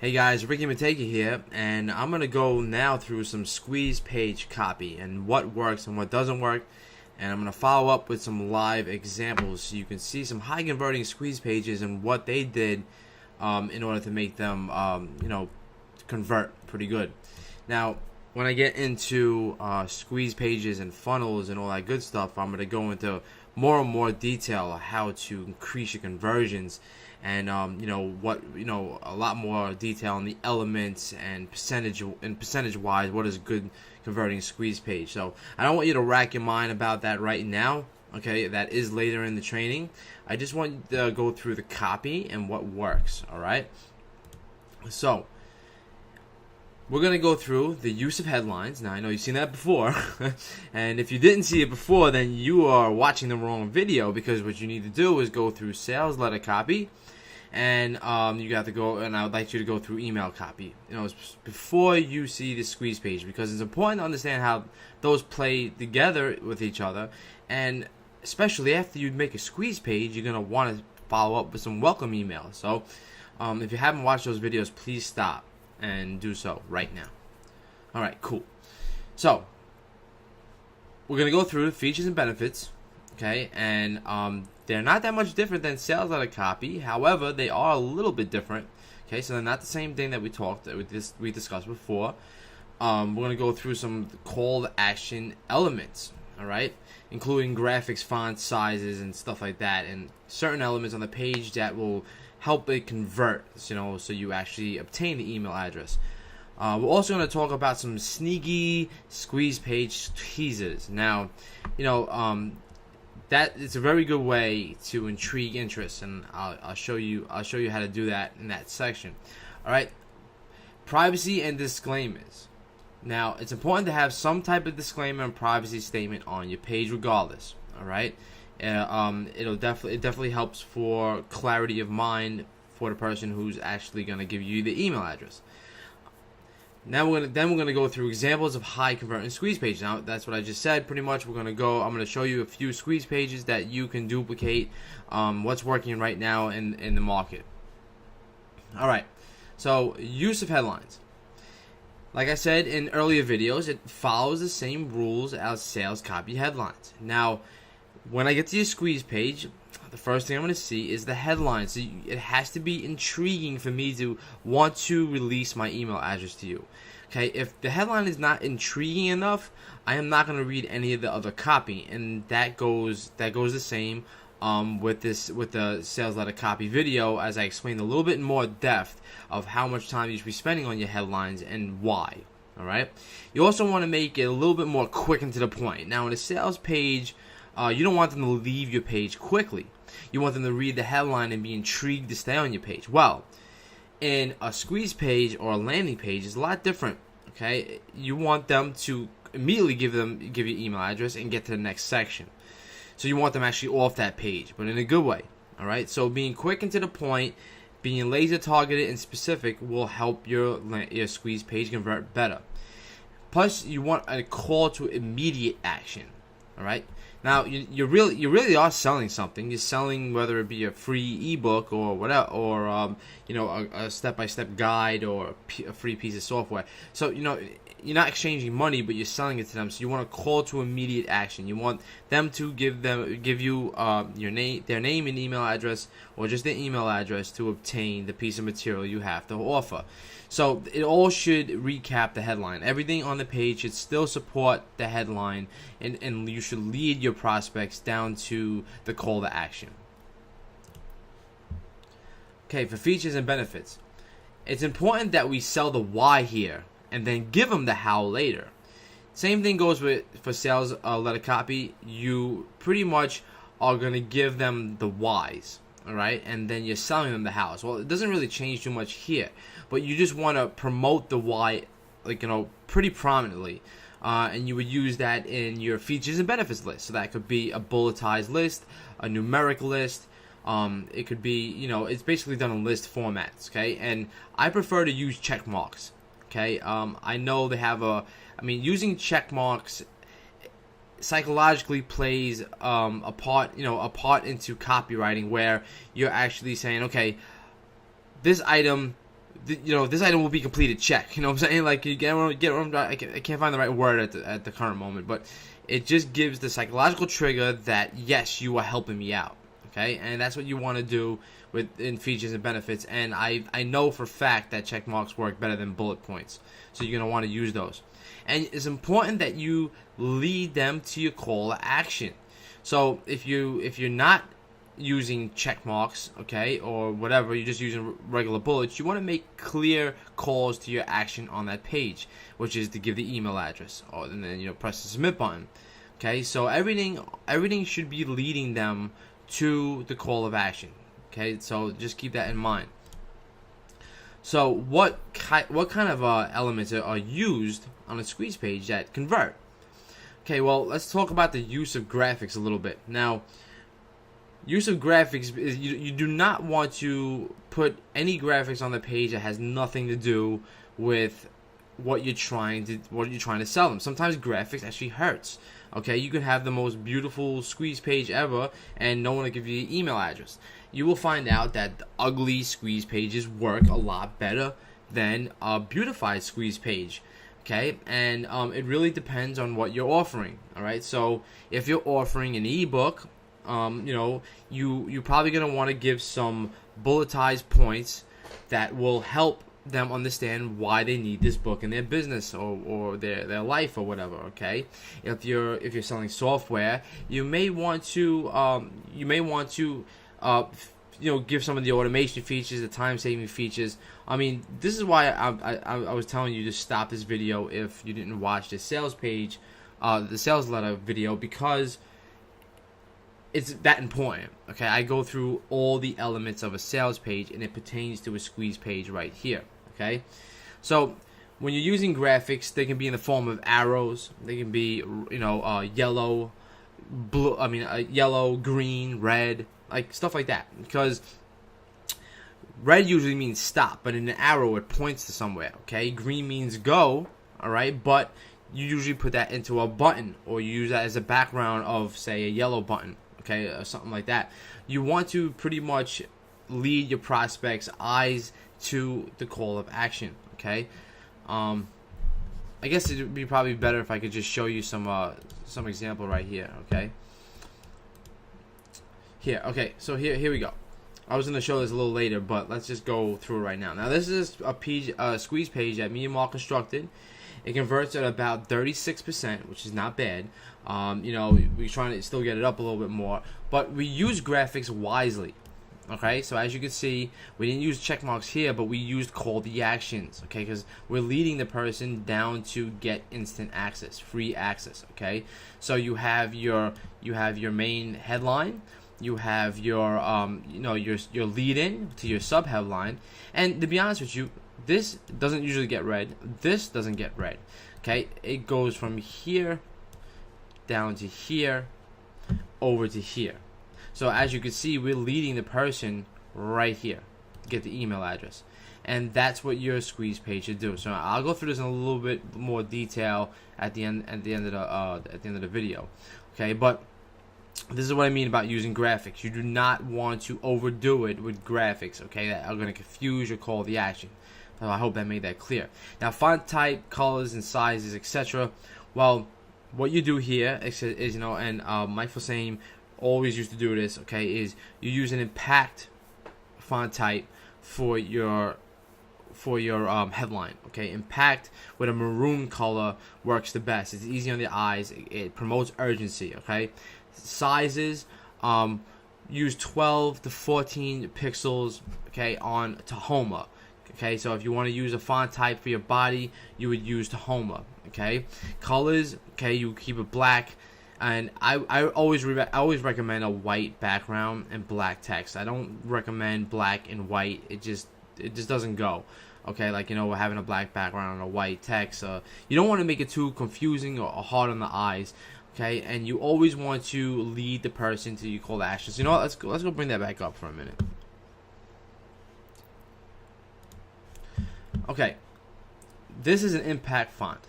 Hey guys, Ricky Mateka here, and I'm going to go now through some squeeze page copy and what works and what doesn't work, and I'm going to follow up with some live examples so you can see some high converting squeeze pages and what they did in order to make them convert pretty good. Now, when I get into squeeze pages and funnels and all that good stuff, I'm going to go into more and more detail on how to increase your conversions and a lot more detail on the elements and percentage wise what is a good converting squeeze page. So I don't want you to rack your mind about that right now. Okay, that is later in the training. I just want you to go through the copy and what works. All right, so we're going to go through the use of headlines. Now, I know you've seen that before, and if you didn't see it before, then you are watching the wrong video, because what you need to do is go through sales letter copy, and you got to go, and I would like you to go through email copy, before you see the squeeze page, because it's important to understand how those play together with each other, and especially after you make a squeeze page, you're going to want to follow up with some welcome emails. So if you haven't watched those videos, please stop and do so right now. Alright, cool. So we're going to go through the features and benefits, okay, and they're not that much different than sales letter copy. However, they are a little bit different, okay, so they're not the same thing that we discussed before. We're going to go through some call to action elements, alright, including graphics, font sizes, and stuff like that, and certain elements on the page that will help it convert, so you actually obtain the email address. We're also going to talk about some sneaky squeeze page teasers. Now, that is a very good way to intrigue interest, and I'll show you how to do that in that section. All right, privacy and disclaimers. Now, it's important to have some type of disclaimer and privacy statement on your page, regardless. All right. It definitely helps for clarity of mind for the person who's actually going to give you the email address. Now we're gonna go through examples of high converting squeeze pages. Now that's what I just said. Pretty much I'm gonna show you a few squeeze pages that you can duplicate. What's working right now in the market. All right. So use of headlines. Like I said in earlier videos, it follows the same rules as sales copy headlines. Now, when I get to your squeeze page, the first thing I'm going to see is the headline. So it has to be intriguing for me to want to release my email address to you. Okay, if the headline is not intriguing enough, I am not going to read any of the other copy, and that goes the same with the sales letter copy video, as I explained a little bit more depth of how much time you should be spending on your headlines and why. All right. You also want to make it a little bit more quick and to the point. Now, in a sales page, you don't want them to leave your page quickly. You want them to read the headline and be intrigued to stay on your page. Well, in a squeeze page or a landing page, it's a lot different. Okay, you want them to immediately give your email address and get to the next section. So you want them actually off that page, but in a good way. All right. So being quick and to the point, being laser targeted and specific will help your squeeze page convert better. Plus, you want a call to immediate action. All right. Now you really are selling something. You're selling, whether it be a free ebook or whatever, or a step-by-step guide or a free piece of software. So you're not exchanging money, but you're selling it to them. So you want a call to immediate action. You want them to give you their name and email address, or just their email address, to obtain the piece of material you have to offer. So it all should recap the headline. Everything on the page should still support the headline, and you should lead your prospects down to the call to action. Okay, for features and benefits, it's important that we sell the why here and then give them the how later. Same thing goes for sales letter copy. You pretty much are going to give them the whys. All right, and then you're selling them the house. Well, it doesn't really change too much here, but you just want to promote the why, pretty prominently, and you would use that in your features and benefits list. So that could be a bulletized list, a numeric list. It could be, it's basically done in list formats. Okay, and I prefer to use check marks. Okay, I know they have using check marks psychologically plays a part into copywriting, where you're actually saying, okay, this item this item will be completed, check. You know what I'm saying? Like, you get I can't find the right word at the current moment, but it just gives the psychological trigger that, yes, you are helping me out. Okay, and that's what you want to do in features and benefits. And I know for a fact that check marks work better than bullet points, so you're gonna want to use those. And it's important that you lead them to your call to action. So if you're not using check marks, okay, or whatever, you're just using regular bullets, you want to make clear calls to your action on that page, which is to give the email address, and then press the submit button. Okay, so everything should be leading them to the call of action. Okay, so just keep that in mind. So what kind of elements are used on a squeeze page that convert? Okay, well, let's talk about the use of graphics a little bit. Now, use of graphics is you do not want to put any graphics on the page that has nothing to do with what you're trying to sell them. Sometimes graphics actually hurts. Okay, you can have the most beautiful squeeze page ever, and no one will give you your email address. You will find out that the ugly squeeze pages work a lot better than a beautified squeeze page. Okay, and it really depends on what you're offering. All right, so if you're offering an ebook, you're probably gonna want to give some bulletized points that will help them understand why they need this book in their business or their life or whatever. Okay, if you're selling software, you may want to give some of the automation features, the time saving features. I mean, this is why I was telling you to stop this video if you didn't watch the sales page, the sales letter video, because it's that important. Okay, I go through all the elements of a sales page, and it pertains to a squeeze page right here. Okay, so when you're using graphics, they can be in the form of arrows. They can be yellow, blue. Yellow, green, red, like stuff like that. Because red usually means stop, but in an arrow it points to somewhere. Okay, green means go. All right, but you usually put that into a button, or you use that as a background of, say, a yellow button. Okay, or something like that. You want to pretty much lead your prospects' eyes to the call of action. Okay, I guess it would be probably better if I could just show you some example right here. Okay, okay, so here we go. I was going to show this a little later, but let's just go through it right now. Now, this is a squeeze page that me and Mark constructed. It converts at about 36%, which is not bad. We're trying to still get it up a little bit more, but we use graphics wisely. Okay, so as you can see, we didn't use check marks here, but we used call to actions. Okay, because we're leading the person down to get instant access, free access. Okay, so you have your main headline, you have your your lead in to your sub headline, and to be honest with you, this doesn't usually get read. This doesn't get read. Okay, it goes from here down to here, over to here. So as you can see, we're leading the person right here to get the email address, and that's what your squeeze page should do. So I'll go through this in a little bit more detail at the end of the video. Okay, but this is what I mean about using graphics. You do not want to overdo it with graphics. Okay, that are going to confuse your call to action. So I hope that made that clear. Now, font type, colors, and sizes, etc. Well, what you do here is and Mike Fosame always used to do this. Okay, is you use an impact font type for your headline. Okay, impact with a maroon color works the best. It's easy on the eyes. It promotes urgency. Okay, sizes, use 12 to 14 pixels. Okay, on Tahoma. Okay, so if you want to use a font type for your body, you would use Tahoma. Okay, colors. Okay, you keep it black. And I always recommend a white background and black text. I don't recommend black and white. It just doesn't go. Okay, like we're having a black background and a white text. You don't want to make it too confusing or hard on the eyes. Okay, and you always want to lead the person to your call to action. So you know what? Let's go bring that back up for a minute. Okay, this is an impact font.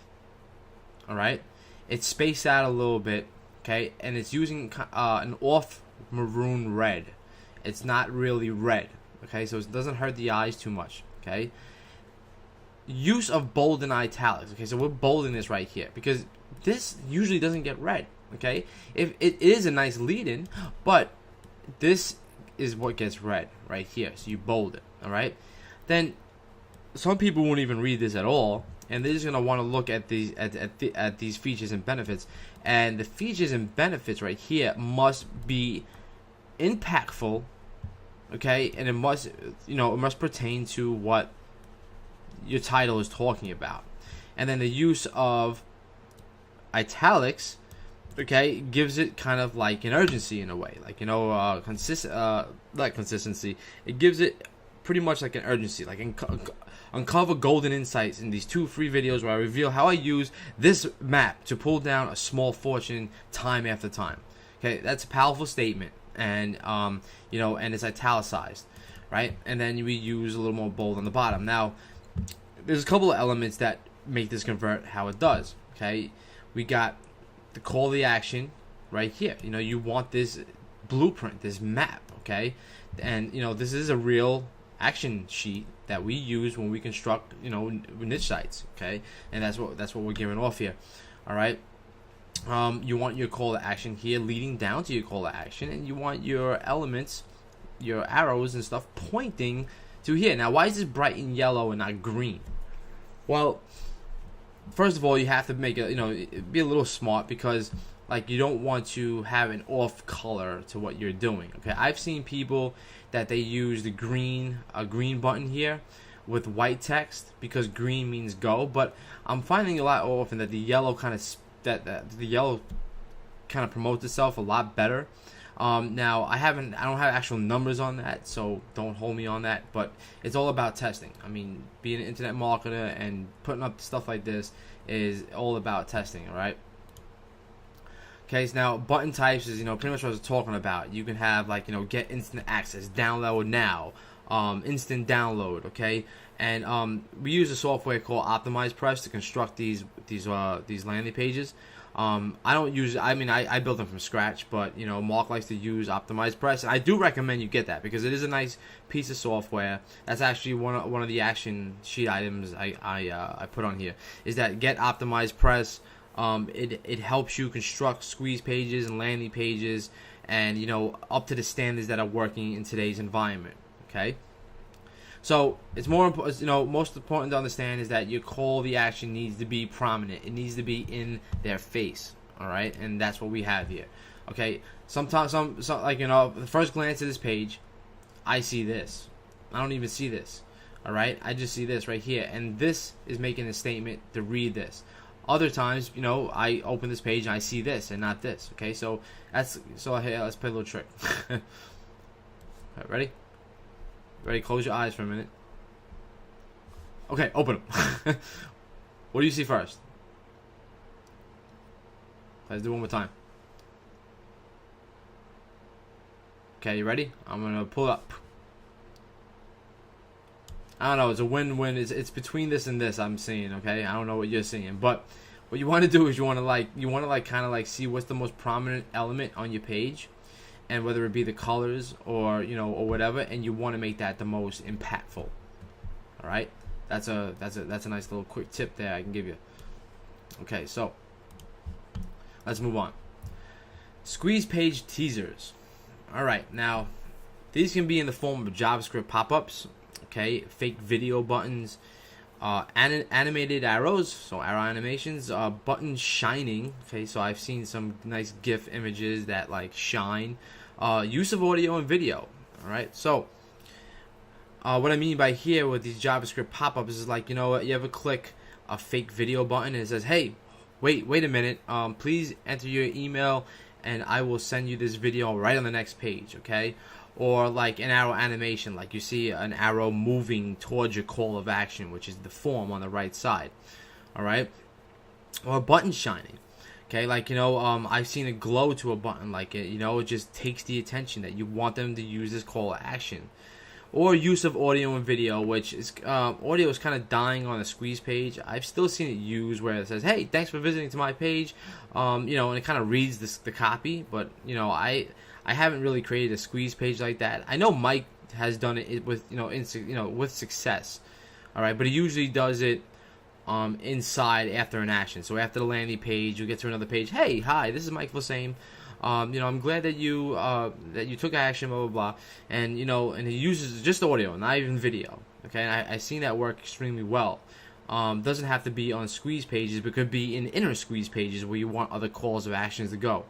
All right, it's spaced out a little bit. Okay, and it's using an off maroon red. It's not really red. Okay, so it doesn't hurt the eyes too much. Okay, use of bold and italics. Okay, so we're bolding this right here because this usually doesn't get read. Okay, if it is a nice lead-in, but this is what gets read right here. So you bold it. All right, then some people won't even read this at all, and they're just gonna want to look at these at these features and benefits. And the features and benefits right here must be impactful. Okay, and it must, it must pertain to what your title is talking about. And then the use of italics, okay, gives it kind of like an urgency in a way, like not consistency. It gives it pretty much like an urgency, like uncover golden insights in these 2 free videos where I reveal how I use this map to pull down a small fortune time after time. Okay, that's a powerful statement, and and it's italicized, right? And then we use a little more bold on the bottom. Now, there's a couple of elements that make this convert how it does. Okay, we got the call to action right here. You want this blueprint, this map, okay? And this is a real action sheet that we use when we construct niche sites, okay? And that's what we're giving off here. All right, you want your call to action here leading down to your call to action, and you want your elements, your arrows and stuff pointing to here. Now, why is this bright in yellow and not green? Well, first of all, you have to make it, be a little smart, because like you don't want to have an off color to what you're doing. Okay, I've seen people that they use a green button here with white text because green means go, but I'm finding a lot often that the yellow kind of promotes itself a lot better. Now I don't have actual numbers on that, so don't hold me on that, but it's all about testing. I mean, being an internet marketer and putting up stuff like this is all about testing. All right. Okay, so now button types is pretty much what I was talking about. You can have like get instant access, download now, instant download. Okay, and we use a software called Press to construct these landing pages. I don't use. I built them from scratch, but Mark likes to use Press, and I do recommend you get that because it is a nice piece of software. That's actually one of the action sheet items I put on here, is that get Press. It helps you construct squeeze pages and landing pages, and up to the standards that are working in today's environment. Okay, so it's more important. Most important to understand is that your call to action needs to be prominent. It needs to be in their face. All right, and that's what we have here. Okay, sometimes the first glance at this page, I see this. I don't even see this. All right, I just see this right here, and this is making a statement to read this. Other times, I open this page and I see this and not this. Okay, so hey, let's play a little trick. All right, ready? Ready? Close your eyes for a minute. Okay, open them. What do you see first? Let's do it one more time. Okay, you ready? I'm gonna pull up. I don't know. It's a win-win. It's between this and this. I'm seeing. Okay, I don't know what you're seeing, but what you want to do is you want to kind of see what's the most prominent element on your page, and whether it be the colors or or whatever, and you want to make that the most impactful. All right, that's a nice little quick tip there I can give you. Okay, so let's move on. Squeeze page teasers. All right, now these can be in the form of JavaScript pop-ups. Okay, fake video buttons, animated arrows, so arrow animations, buttons shining. Okay, so I've seen some nice GIF images that like shine. Use of audio and video. All right, so what I mean by here with these JavaScript pop-ups is like, you ever click a fake video button and it says, hey, wait a minute, please enter your email and I will send you this video right on the next page. Okay. Or like an arrow animation, like you see an arrow moving towards your call of action, which is the form on the right side. All right, or a button shining. Okay, like I've seen a glow to a button, like it just takes the attention that you want them to use this call to action. Or use of audio and video, which is audio is kind of dying on a squeeze page. I've still seen it used where it says, "Hey, thanks for visiting to my page," and it kind of reads the copy, but I haven't really created a squeeze page like that. I know Mike has done it with with success. All right, but he usually does it inside after an action. So after the landing page, you get to another page. Hey, hi, this is Mike Flassame. I'm glad that you took action, blah blah blah, and and he uses just audio, not even video. Okay, and I seen that work extremely well. Doesn't have to be on squeeze pages, but could be in inner squeeze pages where you want other calls of actions to go.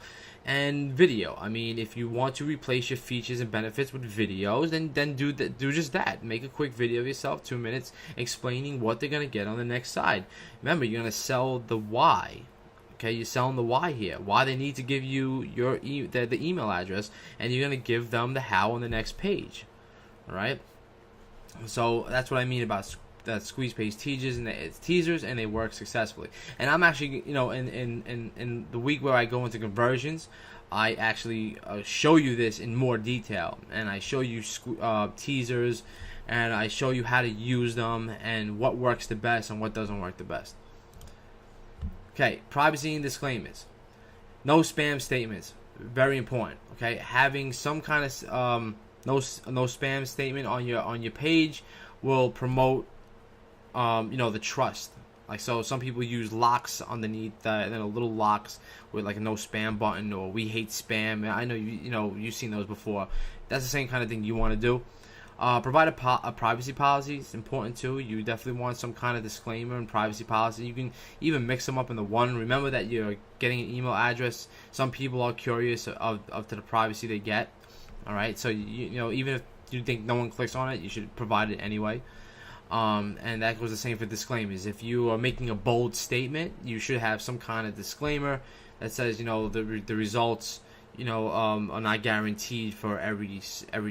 And video. I mean, if you want to replace your features and benefits with videos, then do just that. Make a quick video of yourself, 2 minutes, explaining what they're gonna get on the next side. Remember, you're gonna sell the why. Okay, you're selling the why here. Why they need to give you your the email address, and you're gonna give them the how on the next page. All right. So that's what I mean about that squeeze page teasers, and it's teasers, and they work successfully. And I'm actually, in the week where I go into conversions, I actually show you this in more detail, and I show you teasers, and I show you how to use them, and what works the best and what doesn't work the best. Okay, privacy and disclaimers. No spam statements, very important. Okay, having some kind of no spam statement on your page will promote the trust. Like, so some people use locks underneath and then a little locks with like a no spam button, or we hate spam. I know you've seen those before. That's the same kind of thing you want to do. Provide a privacy policy. It's important too. You definitely want some kind of disclaimer and privacy policy. You can even mix them up into one. Remember that you're getting an email address. Some people are curious of to the privacy they get. All right, so even if you think no one clicks on it, you should provide it anyway. And that goes the same for disclaimers. If you are making a bold statement, you should have some kind of disclaimer that says, the results, are not guaranteed for every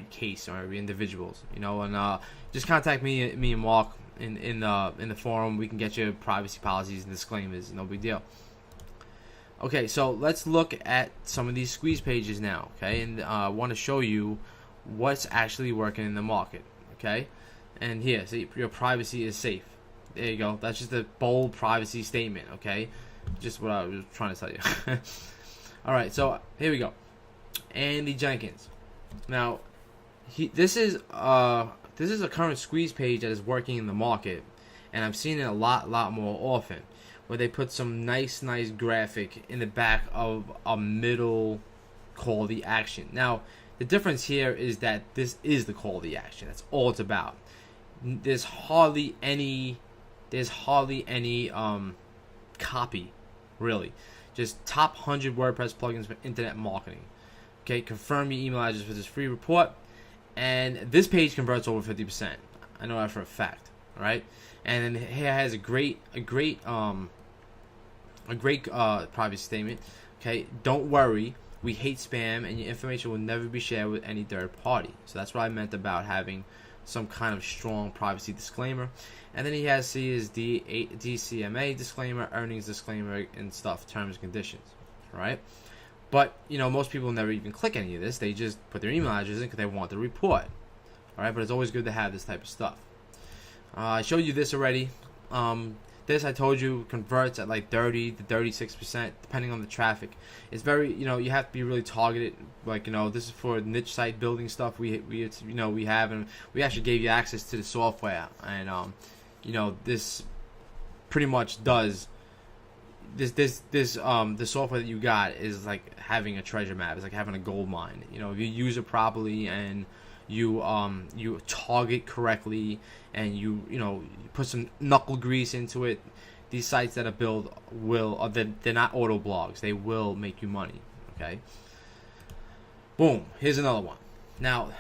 case or every individuals. And just contact me and Mark in the forum. We can get you privacy policies and disclaimers. No big deal. Okay, so let's look at some of these squeeze pages now. Okay, and I want to show you what's actually working in the market. Okay. And here, see, your privacy is safe. There you go. That's just a bold privacy statement, okay? Just what I was trying to tell you. All right, so here we go. Andy Jenkins. Now, this is a current squeeze page that is working in the market, and I've seen it a lot more often, where they put some nice graphic in the back of a middle call to action. Now, the difference here is that this is the call to action. That's all it's about. There's hardly any copy, really. Just top 100 WordPress plugins for internet marketing. Okay, confirm your email address for this free report, and this page converts over 50%. I know that for a fact. All right, and then here has a great privacy statement. Okay, don't worry. We hate spam, and your information will never be shared with any third party. So that's what I meant about having some kind of strong privacy disclaimer. And then he has his DCMA disclaimer, earnings disclaimer, and stuff, terms and conditions. Right? But most people never even click any of this. They just put their email address in because they want the report. All right, but it's always good to have this type of stuff. I showed you this already. This, I told you, converts at like 30 to 36%, depending on the traffic. It's very, you have to be really targeted. Like, this is for niche site building stuff we have, and we actually gave you access to the software, and this pretty much does. The software that you got is like having a treasure map. It's like having a gold mine. If you use it properly and you target correctly, and you put some knuckle grease into it, these sites that are built they're not auto blogs. They will make you money. Okay. Boom. Here's another one. Now,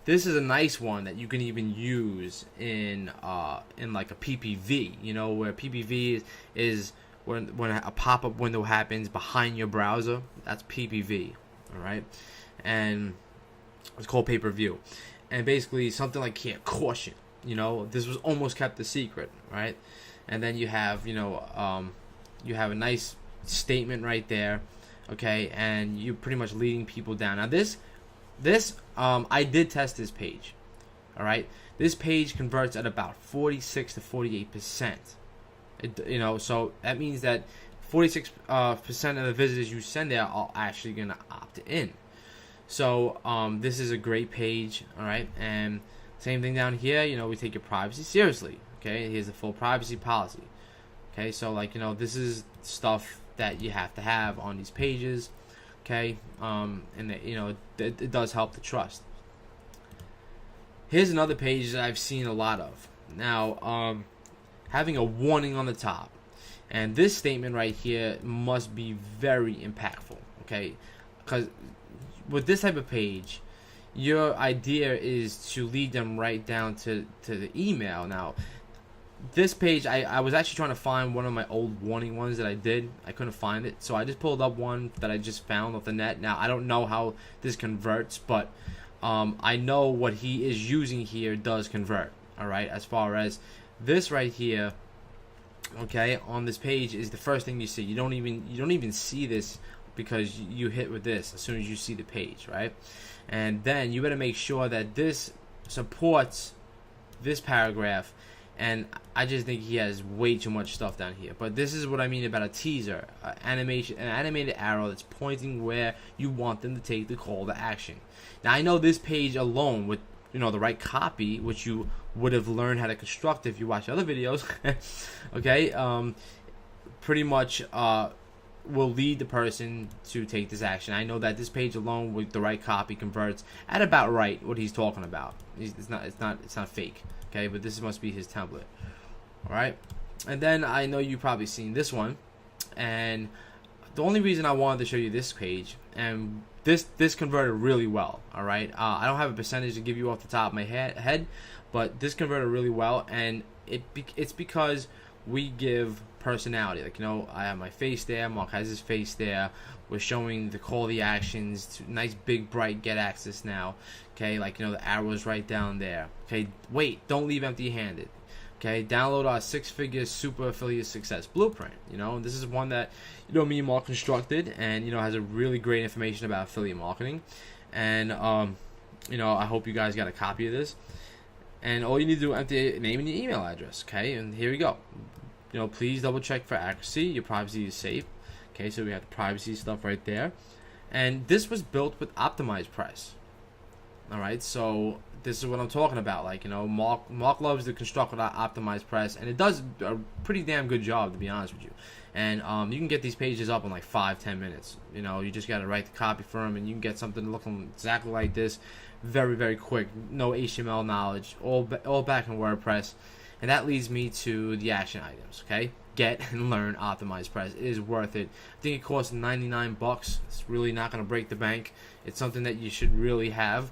this is a nice one that you can even use in like a PPV. Where PPV is when a pop-up window happens behind your browser. That's PPV. All right, and it's called pay-per-view. And basically something like here, caution. This was almost kept a secret, right? And then you have a nice statement right there, okay? And you're pretty much leading people down. Now this I did test this page, all right? This page converts at about 46 to 48%. So that means that 46% of the visitors you send there are actually gonna opt in. So this is a great page, all right? And same thing down here. We take your privacy seriously, Okay, here's the full privacy policy. Okay, so like, you know, this is stuff that you have to have on these pages. Okay, and that, you know, it does help the trust. Here's another page that I've seen a lot of. Now, having a warning on the top. And this statement right here must be very impactful, okay? Because with this type of page, your idea is to lead them right down to the email. Now, this page, I was actually trying to find one of my old warning ones that I did. I couldn't find it, so I just pulled up one that I just found off the net. Now, I don't know how this converts, but I know what he is using here does convert, all right? As far as this right here, okay, on this page is the first thing you see. You don't even see this because you hit with this as soon as you see the page, right? And then you better make sure that this supports this paragraph. And I just think he has way too much stuff down here. But this is what I mean about a teaser, an animated arrow that's pointing where you want them to take the call to action. Now, I know this page alone, with, you know, the right copy, which you would have learned how to construct if you watch other videos, okay, pretty much will lead the person to take this action. I know that this page alone with the right copy converts at about right what he's talking about. It's not fake, okay, but this must be his template. All right, and then I know you've probably seen this one, and the only reason I wanted to show you this page, and this converted really well. All right, I don't have a percentage to give you off the top of my head, but this converted really well, and it's because we give personality. Like, you know, I have my face there, Mark has his face there. We're showing the call the actions, to nice big bright get access now. Okay, like, you know, the arrows right down there. Okay, wait, don't leave empty handed. Okay, download our 6-figure super affiliate success blueprint. You know, this is one that, you know, me and Mark constructed, and, you know, has a really great information about affiliate marketing. And you know, I hope you guys got a copy of this. And all you need to do is enter your name and your email address. Okay, and here we go. You know, please double check for accuracy. Your privacy is safe. Okay, so we have the privacy stuff right there. And this was built with optimized price. All right, so this is what I'm talking about. Like, you know, Mark loves to construct with optimized price, and it does a pretty damn good job, to be honest with you. And you can get these pages up in like 5-10 minutes. You know, you just got to write the copy for them, and you can get something looking exactly like this, very, very quick. No HTML knowledge, all back in WordPress. And that leads me to the action items. Okay, get and learn optimized price. It is worth it. I think it costs $99. It's really not going to break the bank. It's something that you should really have.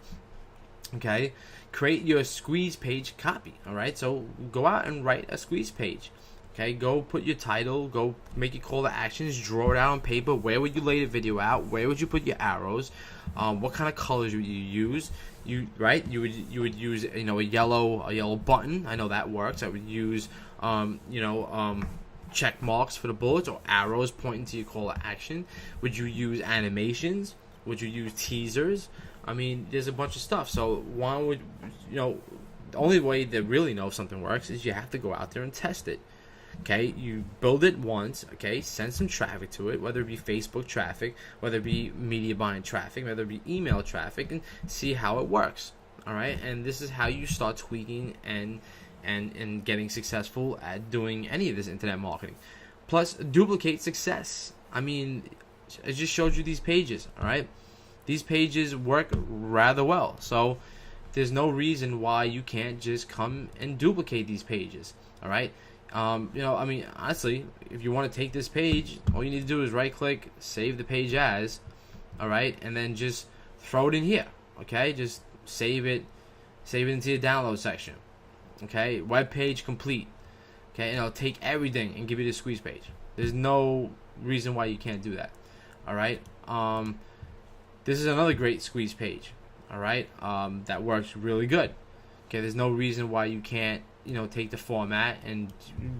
Okay, create your squeeze page copy. All right, so go out and write a squeeze page. Okay, go put your title, go make your call to actions, draw it out on paper. Where would you lay the video out? Where would you put your arrows? What kind of colors would you use? You would use, you know, a yellow button. I know that works. I would use check marks for the bullets, or arrows pointing to your call to action. Would you use animations? Would you use teasers? I mean, there's a bunch of stuff. So why would, you know, the only way to really know if something works is you have to go out there and test it. Okay, you build it once, okay, send some traffic to it, whether it be Facebook traffic, whether it be media buying traffic, whether it be email traffic, and see how it works. All right, and this is how you start tweaking and getting successful at doing any of this internet marketing. Plus, duplicate success. I mean, I just showed you these pages. All right, these pages work rather well, so there's no reason why you can't just come and duplicate these pages. All right. You know, I mean, honestly, if you want to take this page, all you need to do is right click, save the page as, all right, and then just throw it in here. Okay, just save it into your download section. Okay, web page complete. Okay, and it'll take everything and give you the squeeze page. There's no reason why you can't do that. All right, this is another great squeeze page. All right, that works really good. Okay, there's no reason why you can't, you know, take the format and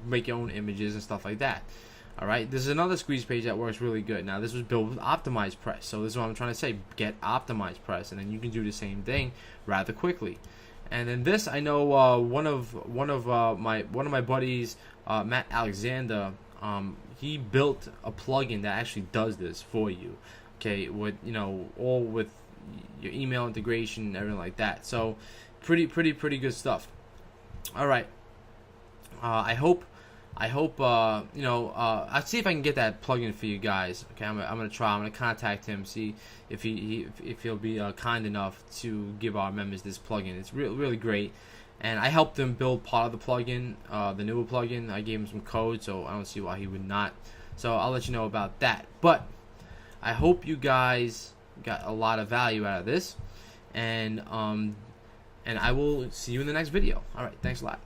make your own images and stuff like that. All right, this is another squeeze page that works really good. Now, this was built with optimized press, so this is what I'm trying to say: get optimized press, and then you can do the same thing rather quickly. And then this, I know one of my buddies, Matt Alexander, he built a plugin that actually does this for you. Okay, with, you know, all with your email integration and everything like that. So pretty good stuff. All right, I hope you know, I'll see if I can get that plugin for you guys. Okay, I'm gonna try. I'm gonna contact him, see if if he'll be kind enough to give our members this plugin. It's really great, and I helped him build part of the plugin, the newer plugin. I gave him some code, so I don't see why he would not. So I'll let you know about that. But I hope you guys got a lot of value out of this, and I will see you in the next video. All right, thanks a lot.